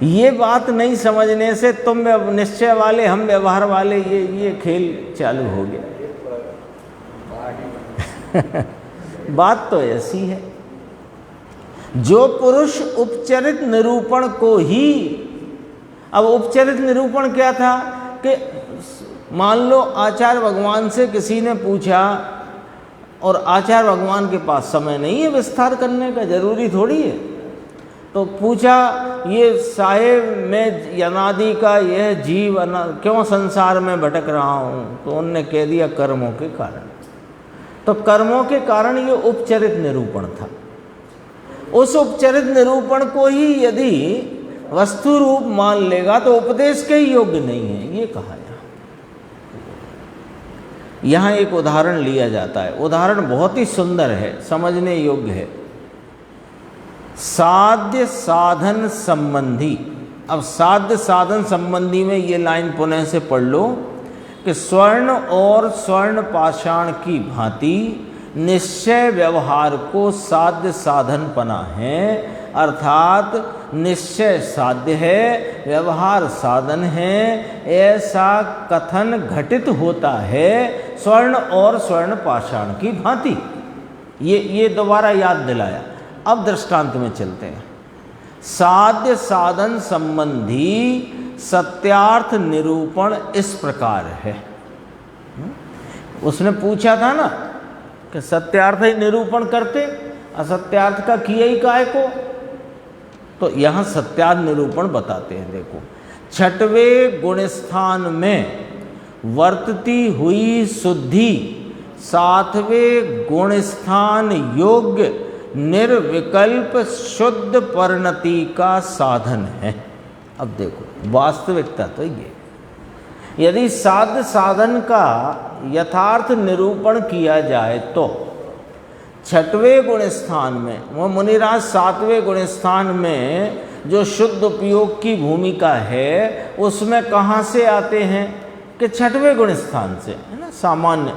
ये बात नहीं समझने से तुम निश्चय वाले हम व्यवहार वाले, ये खेल चालू हो गया। बात तो ऐसी है, जो पुरुष उपचरित निरूपण को ही, अब उपचरित निरूपण क्या था कि मान लो आचार्य भगवान से किसी ने पूछा और आचार्य भगवान के पास समय नहीं है विस्तार करने का, जरूरी थोड़ी है, तो पूछा ये साहेब मैं अनादि का यह जीव क्यों संसार में भटक रहा हूँ, तो उनने कह दिया कर्मों के कारण। तो कर्मों के कारण ये उपचरित निरूपण था। उस उपचरित निरूपण को ही यदि वस्तु रूप मान लेगा तो उपदेश के ही योग्य नहीं है, ये कहा यहाँ एक उदाहरण लिया जाता है। उदाहरण बहुत ही सुंदर है, समझने योग्य है। साध्य साधन संबंधी। अब साध्य साधन संबंधी में ये लाइन पुनः से पढ़ लो कि स्वर्ण और स्वर्ण पाषाण की भांति निश्चय व्यवहार को साध्य साधन पना है, अर्थात निश्चय साध्य है, व्यवहार साधन है, ऐसा कथन घटित होता है स्वर्ण और स्वर्ण पाषाण की भांति। ये दोबारा याद दिलाया। अब दृष्टांत में चलते हैं। साध्य साधन संबंधी सत्यार्थ निरूपण इस प्रकार है। उसने पूछा था ना कि सत्यार्थ ही निरूपण करते, असत्यार्थ का किया ही काहे को, तो यहाँ सत्यार्थ निरूपण बताते हैं। देखो, 6वें गुणस्थान में वर्तती हुई शुद्धि 7वें गुणस्थान योग्य निर्विकल्प शुद्ध परिणति का साधन है। अब देखो वास्तविकता तो ये, यदि साध्य साधन का यथार्थ निरूपण किया जाए तो 6वें गुणस्थान में, वो मुनिराज 7वें गुणस्थान में जो शुद्ध उपयोग की भूमिका है उसमें कहाँ से आते हैं कि 6वें गुणस्थान से, है ना। सामान्य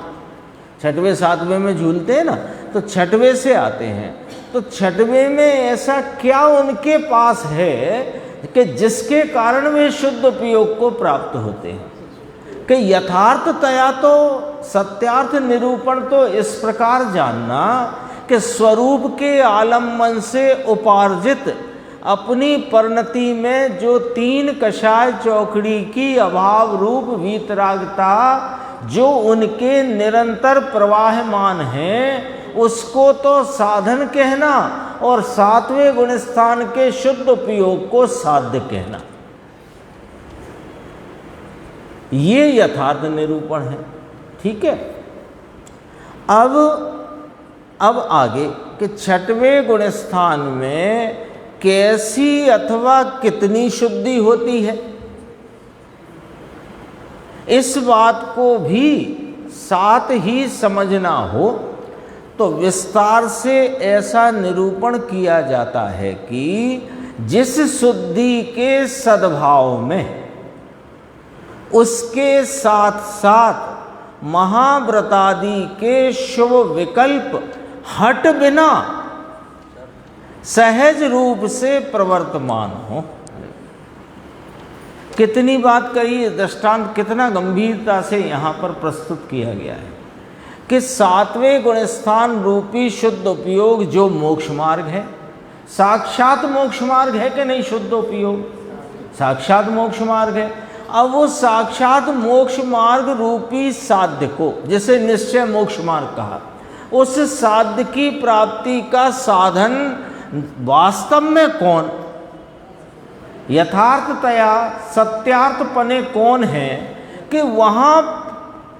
6वें 7वें में झूलते हैं ना, तो 6वें से आते हैं। तो 6वें में ऐसा क्या उनके पास है कि जिसके कारण वे शुद्ध उपयोग को प्राप्त होते हैं कि यथार्थतया तो सत्यार्थ निरूपण तो इस प्रकार जानना कि स्वरूप के आलम्बन से उपार्जित अपनी परिणति में जो 3 कषाय चौकड़ी की अभाव रूप वीतरागता जो उनके निरंतर प्रवाहमान है उसको तो साधन कहना और 7वें गुणस्थान के शुद्ध उपयोग को साध्य कहना, ये यथार्थ निरूपण है। ठीक है। अब आगे कि 6वें गुणस्थान में कैसी अथवा कितनी शुद्धि होती है, इस बात को भी साथ ही समझना हो तो विस्तार से ऐसा निरूपण किया जाता है कि जिस शुद्धि के सद्भाव में उसके साथ साथ महाव्रतादि के शुभ विकल्प हट बिना सहज रूप से प्रवर्तमान हो। कितनी बात कही, दृष्टांत कितना गंभीरता से यहाँ पर प्रस्तुत किया गया है कि सातवें गुणस्थान रूपी शुद्ध उपयोग जो मोक्ष मार्ग है, साक्षात मोक्ष मार्ग है कि नहीं? शुद्ध उपयोग साक्षात मोक्ष मार्ग है। अब वो साक्षात मोक्ष मार्ग रूपी साध्य को, जिसे निश्चय मोक्ष मार्ग कहा, उस साध्य की प्राप्ति का साधन वास्तव में कौन, यथार्थतया सत्यार्थपने कौन है कि वहाँ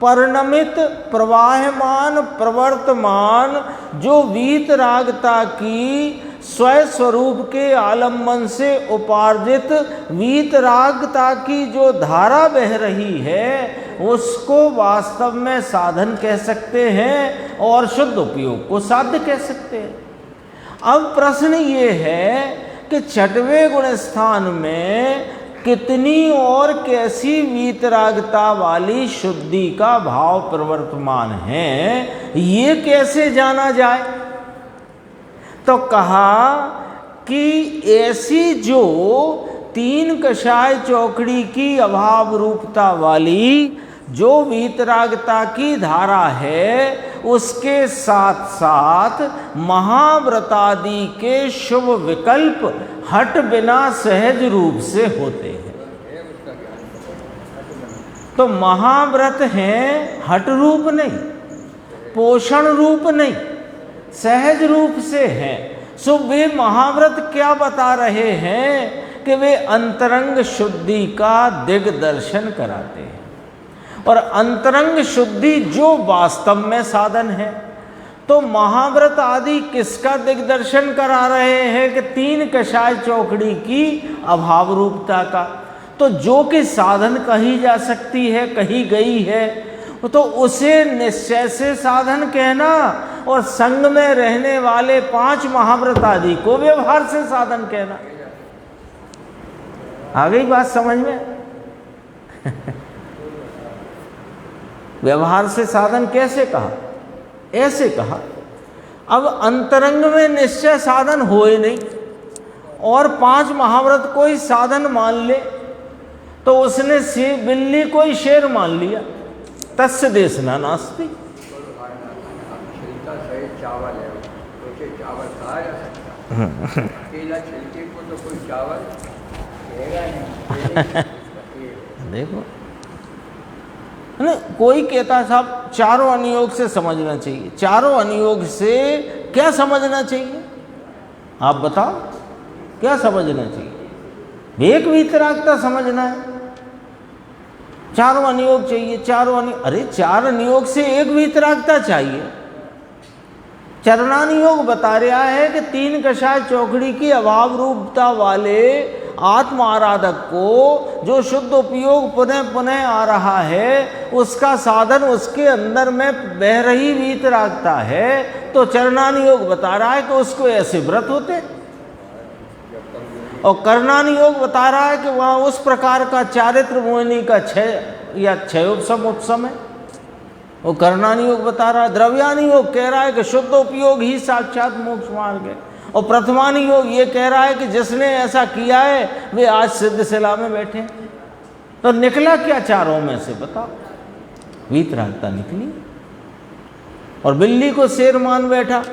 परिणमित प्रवाहमान प्रवर्तमान जो वीतरागता की स्वस्वरूप के आलम्बन से उपार्जित वीतरागता की जो धारा बह रही है उसको वास्तव में साधन कह सकते हैं और शुद्ध उपयोग को साध्य कह सकते हैं। अब प्रश्न ये है कि छठवें गुण स्थान में कितनी और कैसी वीतरागता वाली शुद्धि का भाव प्रवर्तमान है, ये कैसे जाना जाए? तो कहा कि ऐसी जो तीन कषाय चौकड़ी की अभाव रूपता वाली जो वीतरागता की धारा है उसके साथ साथ महाव्रतादि के शुभ विकल्प हट बिना सहज रूप से होते हैं। तो महाव्रत हैं हट रूप नहीं, पोषण रूप नहीं, सहज रूप से हैं। सो वे महाव्रत क्या बता रहे हैं कि वे अंतरंग शुद्धि का दिग्दर्शन कराते हैं, और अंतरंग शुद्धि जो वास्तव में साधन है। तो महाव्रत आदि किसका दिग्दर्शन करा रहे हैं कि तीन कषाय चौकड़ी की अभाव रूपता का। तो जो कि साधन कही जा सकती है, कही गई है, तो उसे निश्चय से साधन कहना और संग में रहने वाले पांच महाव्रत आदि को व्यवहार से साधन कहना। आ गई बात समझ में? व्यवहार से साधन कैसे कहा? ऐसे कहा। अब अंतरंग में निश्चय साधन होए नहीं और पांच महाव्रत को ही साधन मान ले तो उसने बिल्ली को ही शेर मान लिया। तस्य देशना नास्ति। चावल है, तो चावल खाया जा सकता, अकेला छिलके को तो कोई चावल खाएगा नहीं। देखो ना, कोई कहता साहब चारों अनुयोग से समझना चाहिए। चारों अनुयोग से क्या समझना चाहिए? आप बताओ, क्या समझना चाहिए? एक वीतरागता समझना है, चारों अनुयोग चाहिए। चारों अनुयोग, अरे चार अनुयोग से एक वीतरागता चाहिए। चरणानुयोग बता रहा है कि तीन कषाय चौकड़ी की अभाव रूपता वाले आत्म आराधक को जो शुद्ध उपयोग पुनः पुनः आ रहा है उसका साधन उसके अंदर में बह रही वीतरागता है। तो चरणानुयोग बता रहा है कि उसको ऐसे व्रत होते, और कर्णानुयोग बता रहा है कि वहाँ उस प्रकार का चारित्र मोहिनी का क्षय या क्षयोपशम उपशम है। वो कर्णानुयोग बता रहा है। द्रव्यानुयोग कह रहा है कि शुद्ध उपयोग ही साक्षात मोक्ष मार्ग है। और प्रथमानुयोग ये कह रहा है कि जिसने ऐसा किया है वे आज सिद्ध शिला में बैठे। तो निकला क्या चारों में से बताओ? वीतरागता निकली और बिल्ली को शेर मान बैठा।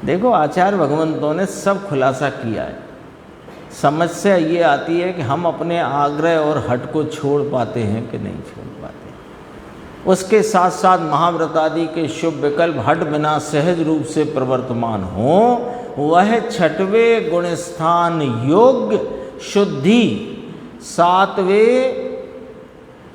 देखो आचार्य भगवंतों ने सब खुलासा किया है। समस्या ये आती है कि हम अपने आग्रह और हट को छोड़ पाते हैं कि नहीं छोड़ पाते। उसके साथ साथ महाव्रत आदि के शुभ विकल्प हट बिना सहज रूप से प्रवर्तमान हो, वह छठवें गुणस्थान योग्य शुद्धि, सातवें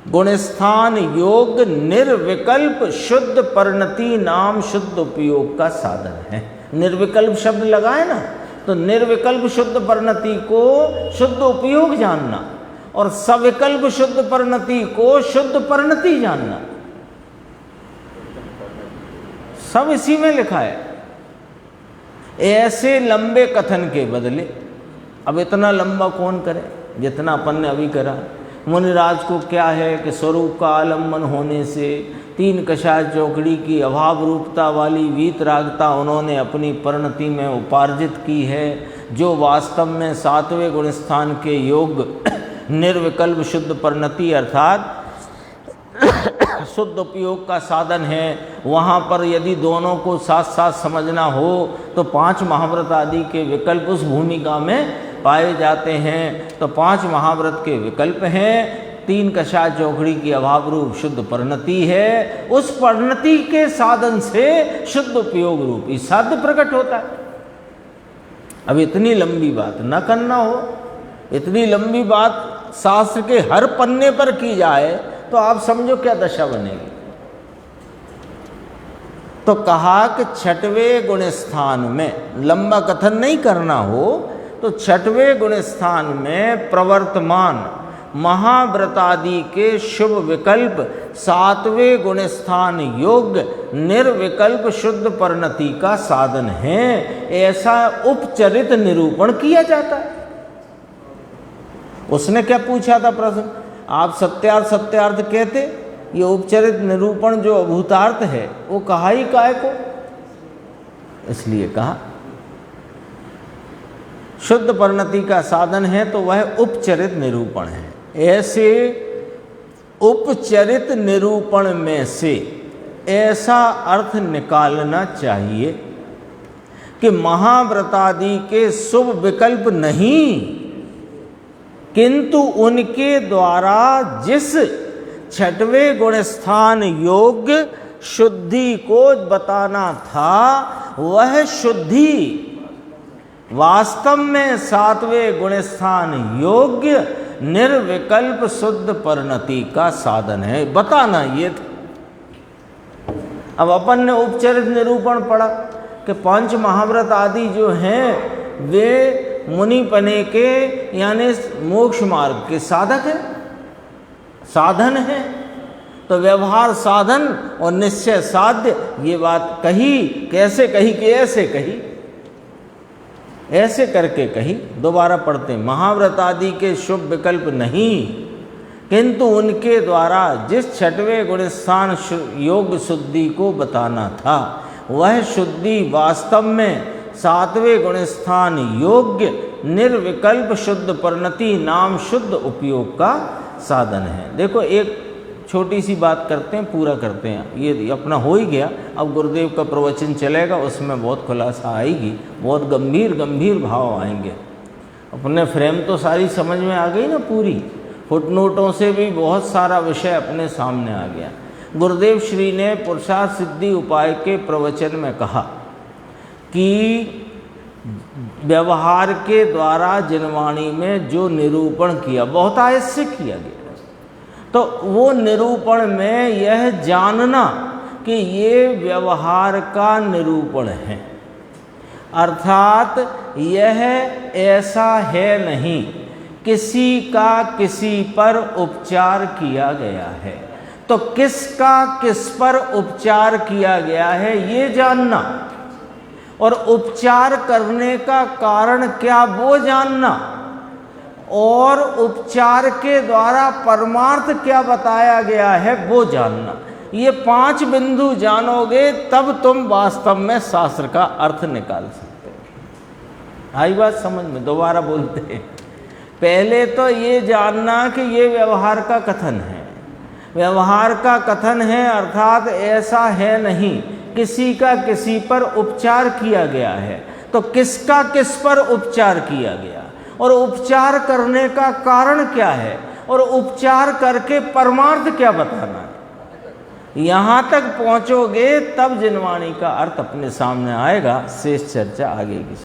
गुणस्थान योग निर्विकल्प शुद्ध परिणति नाम शुद्ध उपयोग का साधन है। निर्विकल्प शब्द लगाए ना, तो निर्विकल्प शुद्ध परिणति को शुद्ध उपयोग जानना और सविकल्प शुद्ध परिणति को शुद्ध परिणति जानना, सब इसी में लिखा है। ऐसे लंबे कथन के बदले, अब इतना लंबा कौन करे जितना अपन ने अभी करा। मुनिराज को क्या है कि स्वरूप का आलम्बन होने से तीन कषाय चौकड़ी की अभाव रूपता वाली वीतरागता उन्होंने अपनी परिणति में उपार्जित की है, जो वास्तव में सातवें गुण स्थान के योग निर्विकल्प शुद्ध परिणति अर्थात शुद्ध उपयोग का साधन है। वहाँ पर यदि दोनों को साथ साथ समझना हो तो पांच महाव्रत आदि के विकल्प उस भूमिका में पाए जाते हैं। तो पांच महाव्रत के विकल्प हैं, तीन कषाय चौकड़ी की अभाव रूप शुद्ध परिणति है, उस परिणति के साधन से शुद्ध उपयोग रूप इस साध्य प्रकट होता है। अब इतनी लंबी बात न करना हो, इतनी लंबी बात शास्त्र के हर पन्ने पर की जाए तो आप समझो क्या दशा बनेगी। तो कहा कि छठवें गुण स्थान में लंबा कथन नहीं करना हो तो छठवें गुण स्थान में प्रवर्तमान महाव्रतादि के शुभ विकल्प सातवें गुण स्थान योग्य निर्विकल्प शुद्ध परिणति का साधन है, ऐसा उपचरित निरूपण किया जाता है। उसने क्या पूछा था प्रश्न, आप सत्यार्थ सत्यार्थ कहते, ये उपचरित निरूपण जो अभूतार्थ है वो कहा ही काय को, इसलिए कहा शुद्ध परिणति का साधन है तो वह उपचरित निरूपण है। ऐसे उपचरित निरूपण में से ऐसा अर्थ निकालना चाहिए कि महाव्रतादि के शुभ विकल्प नहीं, किंतु उनके द्वारा जिस छठवें गुण स्थान योग्य शुद्धि को बताना था वह शुद्धि वास्तव में सातवें गुण स्थान योग्य निर्विकल्प शुद्ध परिणति का साधन है, बताना ये था। अब अपन ने उपचरित निरूपण पढ़ा कि पांच महाव्रत आदि जो हैं वे मुनिपने के यानी मोक्ष मार्ग के साधक है, साधन है। तो व्यवहार साधन और निश्चय साध्य, ये बात कही, कैसे कही कि ऐसे कही, ऐसे करके कही। दोबारा पढ़ते, महाव्रत आदि के शुभ विकल्प नहीं, किंतु उनके द्वारा जिस छठवें गुण स्थान योग शुद्धि को बताना था वह शुद्धि वास्तव में सातवें गुण स्थान योग्य निर्विकल्प शुद्ध परिणति नाम शुद्ध उपयोग का साधन है। देखो एक छोटी सी बात करते हैं, पूरा करते हैं, ये अपना हो ही गया। अब गुरुदेव का प्रवचन चलेगा, उसमें बहुत खुलासा आएगी, बहुत गंभीर गंभीर भाव आएंगे। अपने फ्रेम तो सारी समझ में आ गई ना पूरी, फुटनोटों से भी बहुत सारा विषय अपने सामने आ गया। गुरुदेव श्री ने पुरुषार्थ सिद्धि उपाय के प्रवचन में कहा कि व्यवहार के द्वारा जिनवाणी में जो निरूपण किया बहुत आयत से किया गया, तो वो निरूपण में यह जानना कि ये व्यवहार का निरूपण है, अर्थात यह ऐसा है नहीं किसी का किसी पर उपचार किया गया है। तो किसका किस पर उपचार किया गया है ये जानना, और उपचार करने का कारण क्या वो जानना, और उपचार के द्वारा परमार्थ क्या बताया गया है वो जानना। ये पांच बिंदु जानोगे तब तुम वास्तव में शास्त्र का अर्थ निकाल सकते हो। आई बात समझ में? दोबारा बोलते हैं, पहले तो ये जानना कि ये व्यवहार का कथन है, व्यवहार का कथन है अर्थात ऐसा है नहीं किसी का किसी पर उपचार किया गया है। तो किसका किस पर उपचार किया गया और उपचार करने का कारण क्या है और उपचार करके परमार्थ क्या बताना है, यहाँ तक पहुँचोगे तब जिनवाणी का अर्थ अपने सामने आएगा। शेष चर्चा आगे की।